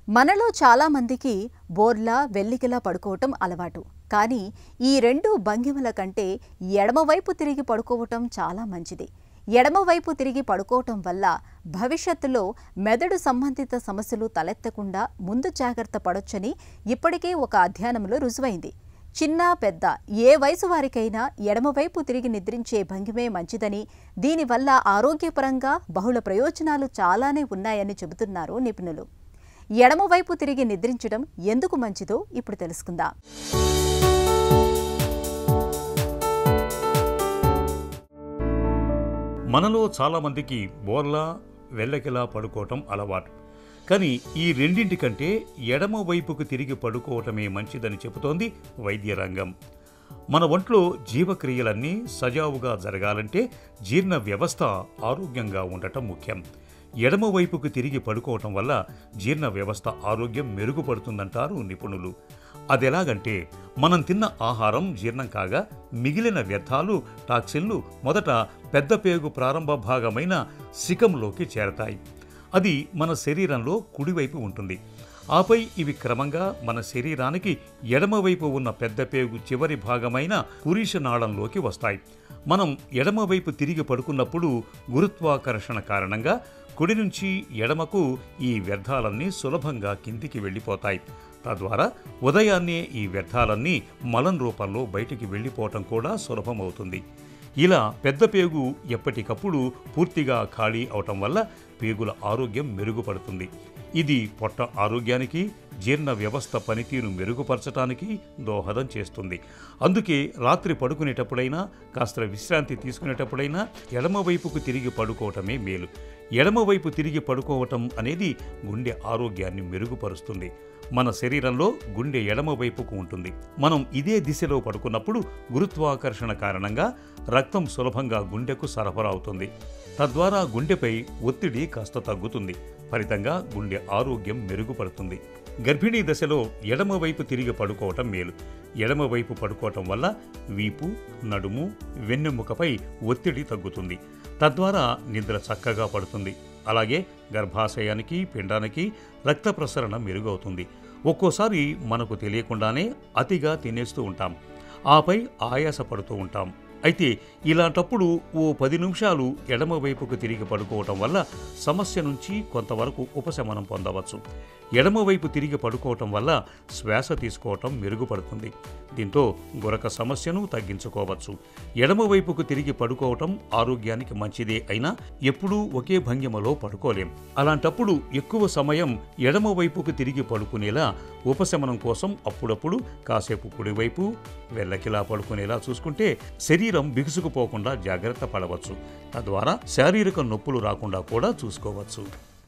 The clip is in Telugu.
మనలో చాలా మందికి బోర్లా వెల్లికిలా పడుకోవటం అలవాటు. కానీ ఈ రెండు భంగిమల కంటే ఎడమవైపు తిరిగి పడుకోవటం చాలా మంచిది. ఎడమవైపు తిరిగి పడుకోవటం వల్ల భవిష్యత్తులో మెదడు సంబంధిత సమస్యలు తలెత్తకుండా ముందు జాగ్రత్త పడొచ్చని ఇప్పటికే ఒక అధ్యయనంలో రుజువైంది. చిన్న పెద్ద ఏ వయసు వారికైనా ఎడమవైపు తిరిగి నిద్రించే భంగిమే మంచిదని, దీనివల్ల ఆరోగ్యపరంగా బహుళ ప్రయోజనాలు చాలానే ఉన్నాయని చెబుతున్నారు నిపుణులు. ఎడమవైపు తిరిగి నిద్రించడం ఎందుకు మంచిదో ఇప్పుడు తెలుసుకుందాం. మనలో చాలామందికి బోర్లా వెల్లకిలా పడుకోవటం అలవాటు. కానీ ఈ రెండింటి కంటే ఎడమ వైపుకు తిరిగి పడుకోవటమే మంచిదని చెబుతోంది వైద్య రంగం. మన ఒంట్లో జీవక్రియలన్నీ సజావుగా జరగాలంటే జీర్ణ వ్యవస్థ ఆరోగ్యంగా ఉండటం ముఖ్యం. ఎడమ వైపుకు తిరిగి పడుకోవటం వల్ల జీర్ణ వ్యవస్థ ఆరోగ్యం మెరుగుపడుతుందంటారు నిపుణులు. అదెలాగంటే, మనం తిన్న ఆహారం జీర్ణం కాగా మిగిలిన వ్యర్థాలు, టాక్సిన్లు మొదట పెద్ద పేగు ప్రారంభ భాగమైన సికంలోకి చేరతాయి. అది మన శరీరంలో కుడివైపు ఉంటుంది. ఆపై ఇవి క్రమంగా మన శరీరానికి ఎడమవైపు ఉన్న పెద్ద పేగు చివరి భాగమైన పురీష నాళంలోకి వస్తాయి. మనం ఎడమవైపు తిరిగి పడుకున్నప్పుడు గురుత్వాకర్షణ కారణంగా కుడి నుంచి ఎడమకు ఈ వ్యర్థాలన్నీ సులభంగా కిందికి వెళ్ళిపోతాయి. తద్వారా ఉదయాన్నే ఈ వ్యర్థాలన్నీ మలం రూపంలో బయటికి వెళ్ళిపోవటం కూడా సులభమవుతుంది. ఇలా పెద్ద పేగు ఎప్పటికప్పుడు పూర్తిగా ఖాళీ అవటం వల్ల పేగుల ఆరోగ్యం మెరుగుపడుతుంది. ఇది పొట్ట ఆరోగ్యానికి, జీర్ణ వ్యవస్థ పనితీరు మెరుగుపరచడానికి దోహదం చేస్తుంది. అందుకే రాత్రి పడుకునేటప్పుడైనా, కాస్త విశ్రాంతి తీసుకునేటప్పుడైనా ఎడమవైపుకు తిరిగి పడుకోవటమే మేలు. ఎడమవైపు తిరిగి పడుకోవటం అనేది గుండె ఆరోగ్యాన్ని మెరుగుపరుస్తుంది. మన శరీరంలో గుండె ఎడమవైపుకు ఉంటుంది. మనం ఇదే దిశలో పడుకున్నప్పుడు గురుత్వాకర్షణ కారణంగా రక్తం సులభంగా గుండెకు సరఫరా అవుతుంది. తద్వారా గుండెపై ఒత్తిడి కాస్త తగ్గుతుంది. ఫలితంగా గుండె ఆరోగ్యం మెరుగుపడుతుంది. గర్భిణీ దశలో ఎడమవైపు తిరిగి పడుకోవటం మేలు. ఎడమవైపు పడుకోవటం వల్ల వీపు, నడుము, వెన్నెముకపై ఒత్తిడి తగ్గుతుంది. తద్వారా నిద్ర చక్కగా పడుతుంది. అలాగే గర్భాశయానికి, పిండానికి రక్త ప్రసరణ మెరుగవుతుంది. ఒక్కోసారి మనకు తెలియకుండానే అతిగా తినేస్తూ ఉంటాం. ఆపై ఆయాస పడుతూ ఉంటాం. అయితే ఇలాంటప్పుడు ఓ 10 నిమిషాలు ఎడమవైపుకు తిరిగి పడుకోవటం వల్ల సమస్య నుంచి కొంతవరకు ఉపశమనం పొందవచ్చు. ఎడమవైపు తిరిగి పడుకోవటం వల్ల శ్వాస తీసుకోవటం మెరుగుపడుతుంది. దీంతో గురక సమస్యను తగ్గించుకోవచ్చు. ఎడమవైపుకు తిరిగి పడుకోవటం ఆరోగ్యానికి మంచిదే అయినా ఎప్పుడూ ఒకే భంగిమలో పడుకోలేం. అలాంటప్పుడు ఎక్కువ సమయం ఎడమవైపుకు తిరిగి పడుకునేలా ఉపశమనం కోసం అప్పుడప్పుడు కాసేపు కుడివైపు వెల్లకిలా పడుకునేలా చూసుకుంటే శరీరం బిగుసుకుపోకుండా జాగ్రత్త పడవచ్చు. తద్వారా శారీరక నొప్పులు రాకుండా కూడా చూసుకోవచ్చు.